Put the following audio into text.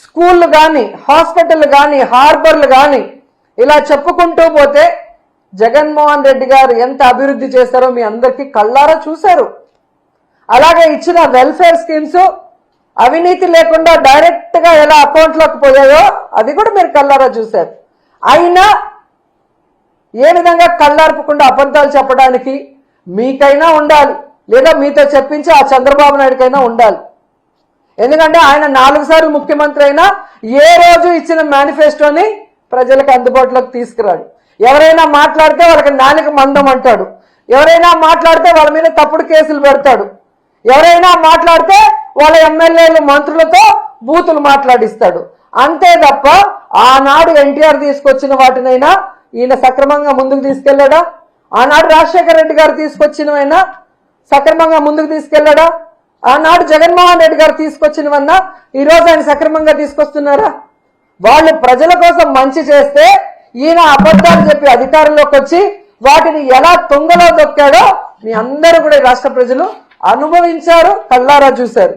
స్కూళ్ళు కానీ, హాస్పిటల్ కానీ, హార్బర్లు కానీ ఇలా చెప్పుకుంటూ పోతే జగన్మోహన్ రెడ్డి గారు ఎంత అభివృద్ధి చేశారో మీ అందరికీ కళ్ళారా చూశారు. అలాగే ఇచ్చిన వెల్ఫేర్ స్కీమ్స్ అవినీతి లేకుండా డైరెక్ట్ గా ఎలా అకౌంట్లోకి పోయాయో అది కూడా మీరు కళ్ళారా చూశారు. అయినా ఏ విధంగా కళ్ళార్పకుండా అబద్ధాలు చెప్పడానికి మీకైనా ఉండాలి, లేదా మీతో చెప్పించి ఆ చంద్రబాబు నాయుడుకైనా ఉండాలి. ఎందుకంటే ఆయన 4 సార్లు ముఖ్యమంత్రి అయినా ఏ రోజు ఇచ్చిన మేనిఫెస్టోని ప్రజలకు అందుబాటులోకి తీసుకురాడు. ఎవరైనా మాట్లాడితే వాళ్ళకి నాలుక మందం అంటాడు, ఎవరైనా మాట్లాడితే వాళ్ళ మీద తప్పుడు కేసులు పెడతాడు, ఎవరైనా మాట్లాడితే వాళ్ళ ఎమ్మెల్యేలు మంత్రులతో బూతులు మాట్లాడిస్తాడు. అంతే తప్ప ఆనాడు ఎన్టీఆర్ తీసుకొచ్చిన వాటినైనా ఈయన సక్రమంగా ముందుకు తీసుకెళ్లాడా? ఆనాడు రాజశేఖర రెడ్డి గారు తీసుకొచ్చినవైనా సక్రమంగా ముందుకు తీసుకెళ్లాడా? ఆనాడు జగన్మోహన్ రెడ్డి గారు తీసుకొచ్చినవన్నా ఈరోజు ఆయన సక్రమంగా తీసుకొస్తున్నారా? వాళ్ళు ప్రజల కోసం మంచి చేస్తే ఈయన అబద్ధాలు చెప్పి అధికారంలోకి వచ్చి వాటిని ఎలా తుంగలో దొక్కాడో మీ అందరూ కూడా రాష్ట్ర ప్రజలు అనుభవించారు, కళ్ళారా చూశారు.